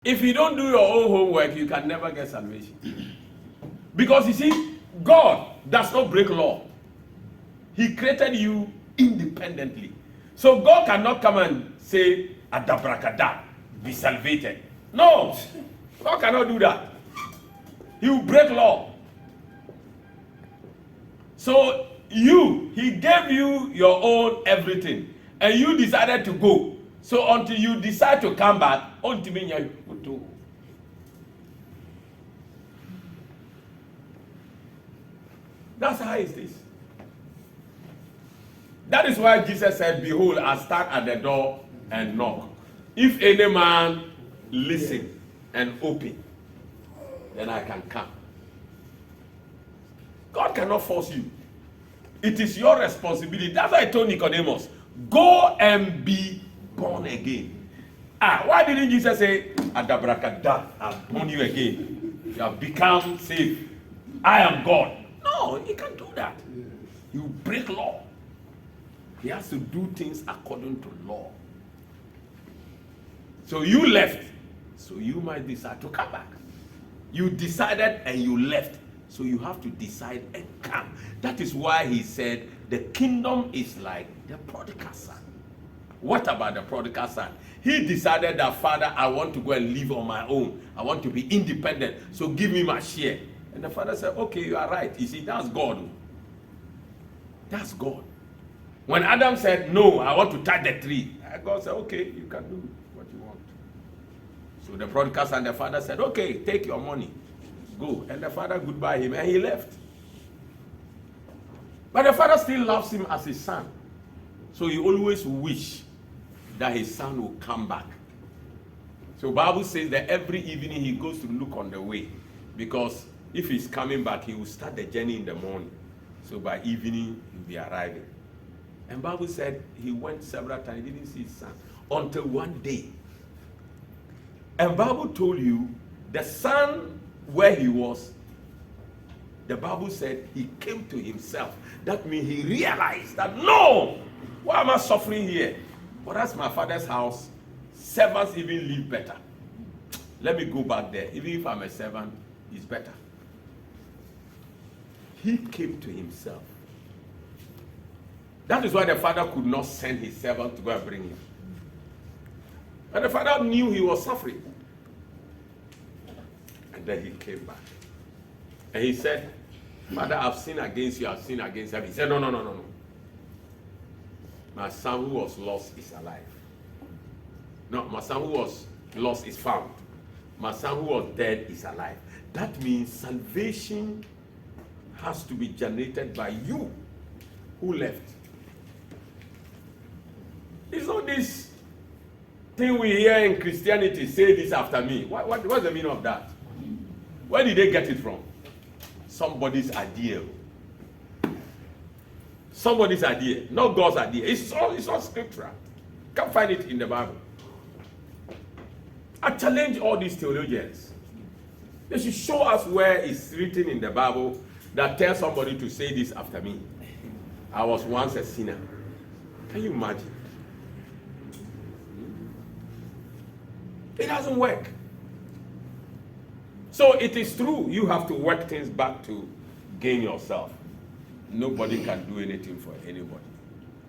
If you don't do your own homework, you can never get salvation. Because you see, God does not break law. He created you independently. So God cannot come and say, Adabrakada, be salvated. No, God cannot do that. He will break law. So he gave you your own everything, and you decided to go. So until you decide to come back, that's how it is. That is why Jesus said, behold, I stand at the door and knock. If any man listen and open, then I can come. God cannot force you. It is your responsibility. That's why I told Nicodemus, go and be born again. Why didn't Jesus say, Adabrakada, I've born you again. You have become saved. I am God. No, he can't do that. You break law. He has to do things according to law. So you left, so you might decide to come back. You decided and you left, so you have to decide and come. That is why he said the kingdom is like the prodigal son. What about the prodigal son? He decided that, Father, I want to go and live on my own. I want to be independent, so give me my share. And the father said, okay, you are right. You see, that's God. That's God. When Adam said, no, I want to touch the tree, God said, okay, you can do what you want. So the prodigal son, the father said, okay, take your money, go. And the father goodbye him, and he left. But the father still loves him as his son. So he always wish that his son will come back. So Bible says that every evening he goes to look on the way, because if he's coming back, he will start the journey in the morning. So by evening, he'll be arriving. And Bible said he went several times, he didn't see his son until one day. And Bible told you the son where he was, the Bible said he came to himself. That means he realized that, no, why am I suffering here? But that's my father's house. Servants even live better. Let me go back there. Even if I'm a servant, it's better. He came to himself. That is why the father could not send his servant to go and bring him. And the father knew he was suffering. And then he came back. And he said, Father, I've sinned against you, I've sinned against you. He said, no. My son who was lost is alive. No, my son who was lost is found. My son who was dead is alive. That means salvation has to be generated by you who left. It's not this thing we hear in Christianity, say this after me. What's the meaning of that? Where did they get it from? Somebody's idea. Somebody's idea, not God's idea. It's all scriptural. Can't find it in the Bible. I challenge all these theologians. They should show us where it's written in the Bible that tells somebody to say this after me. I was once a sinner. Can you imagine? It doesn't work. So it is true, you have to work things back to gain yourself. Nobody can do anything for anybody.